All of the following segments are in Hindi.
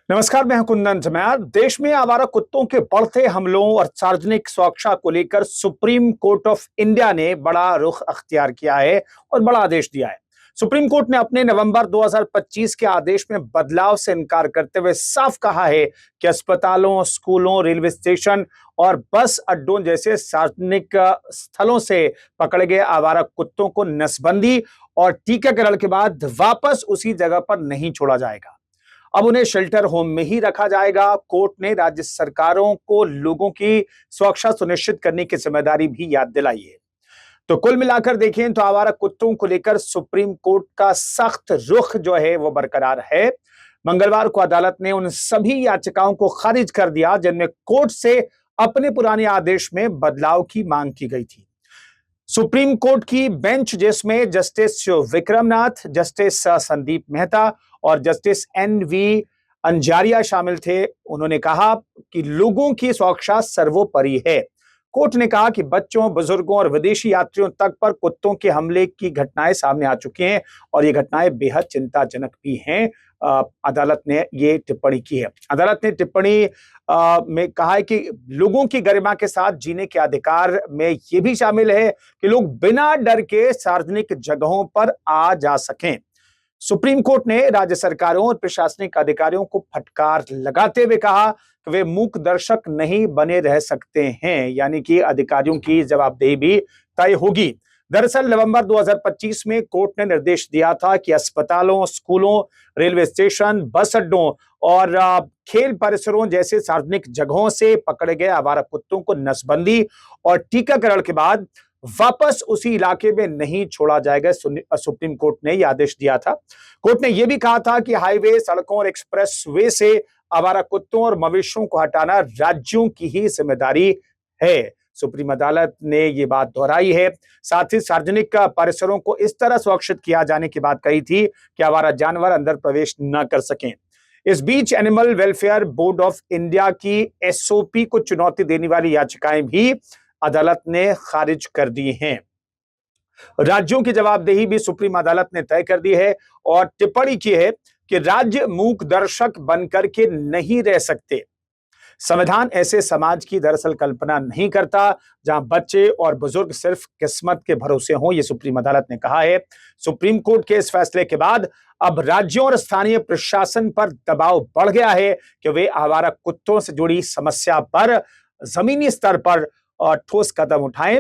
नमस्कार, मैं हूं कुंदन जमयार। देश में आवारा कुत्तों के बढ़ते हमलों और सार्वजनिक सुरक्षा को लेकर सुप्रीम कोर्ट ऑफ इंडिया ने बड़ा रुख अख्तियार किया है और बड़ा आदेश दिया है। सुप्रीम कोर्ट ने अपने नवंबर 2025 के आदेश में बदलाव से इनकार करते हुए साफ कहा है कि अस्पतालों, स्कूलों, रेलवे स्टेशन और बस अड्डों जैसे सार्वजनिक स्थलों से पकड़े गए आवारा कुत्तों को नसबंदी और टीकाकरण के बाद वापस उसी जगह पर नहीं छोड़ा जाएगा। अब उन्हें शेल्टर होम में ही रखा जाएगा। कोर्ट ने राज्य सरकारों को लोगों की सुरक्षा सुनिश्चित करने की जिम्मेदारी भी याद दिलाई है। तो कुल मिलाकर देखें तो आवारा कुत्तों को लेकर सुप्रीम कोर्ट का सख्त रुख जो है वो बरकरार है। मंगलवार को अदालत ने उन सभी याचिकाओं को खारिज कर दिया जिनमें कोर्ट से अपने पुराने आदेश में बदलाव की मांग की गई थी। सुप्रीम कोर्ट की बेंच, जिसमें जस्टिस विक्रमनाथ, जस्टिस संदीप मेहता और जस्टिस एन.वी. अंजारिया शामिल थे, उन्होंने कहा कि लोगों की सुरक्षा सर्वोपरि है। कोर्ट ने कहा कि बच्चों, बुजुर्गों और विदेशी यात्रियों तक पर कुत्तों के हमले की घटनाएं सामने आ चुकी हैं और ये घटनाएं बेहद चिंताजनक भी हैं। अदालत ने ये टिप्पणी की है। अदालत ने टिप्पणी में कहा है कि लोगों की गरिमा के साथ जीने के अधिकार में ये भी शामिल है कि लोग बिना डर के सार्वजनिक जगहों पर आ जा सकें। सुप्रीम कोर्ट ने राज्य सरकारों और प्रशासनिक अधिकारियों को फटकार लगाते हुए कहा कि वे मूक दर्शक नहीं बने रह सकते हैं, यानी कि अधिकारियों की जवाबदेही भी तय होगी। दरअसल नवंबर 2025 में कोर्ट ने निर्देश दिया था कि अस्पतालों, स्कूलों, रेलवे स्टेशन, बस अड्डों और खेल परिसरों जैसे सार्वजनिक जगहों से पकड़े गए आवारा कुत्तों को नसबंदी और टीकाकरण के बाद वापस उसी इलाके में नहीं छोड़ा जाएगा। सुप्रीम कोर्ट ने यह आदेश दिया था। कोर्ट ने यह भी कहा था कि हाईवे, सड़कों और एक्सप्रेस वे से आवारा कुत्तों और मवेशियों को हटाना राज्यों की ही जिम्मेदारी है। सुप्रीम अदालत ने यह बात दोहराई है। साथ ही सार्वजनिक परिसरों को इस तरह सुरक्षित किया जाने की बात कही थी कि आवारा जानवर अंदर प्रवेश न कर सकें। इस बीच animal welfare board of India की एसओपी को चुनौती देने वाली याचिकाएं भी अदालत ने खारिज कर दी हैं। राज्यों की जवाबदेही भी सुप्रीम अदालत ने तय कर दी है और टिप्पणी की है कि राज्य मूक दर्शक बनकर के नहीं रह सकते। संविधान ऐसे समाज की दरअसल कल्पना नहीं करता जहां बच्चे और बुजुर्ग सिर्फ किस्मत के भरोसे हों, यह सुप्रीम अदालत ने कहा है। सुप्रीम कोर्ट के इस फैसले के बाद अब राज्यों और स्थानीय प्रशासन पर दबाव बढ़ गया है कि वे आवारा कुत्तों से जुड़ी समस्या पर जमीनी स्तर पर ठोस कदम उठाएं।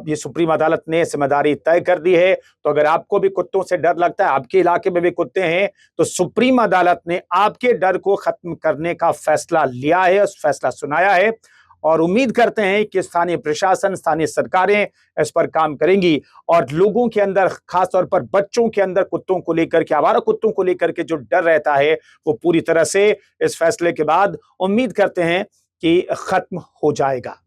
ये सुप्रीम अदालत ने जिम्मेदारी तय कर दी है। तो अगर आपको भी कुत्तों से डर लगता है, आपके इलाके में भी कुत्ते हैं, तो सुप्रीम अदालत ने आपके डर को खत्म करने का फैसला लिया है, उस फैसला सुनाया है और उम्मीद करते हैं कि स्थानीय प्रशासन, स्थानीय सरकारें इस पर काम करेंगी और लोगों के अंदर, खासतौर पर बच्चों के अंदर कुत्तों को लेकर के, आवारा कुत्तों को लेकर के जो डर रहता है वो पूरी तरह से इस फैसले के बाद उम्मीद करते हैं कि खत्म हो जाएगा।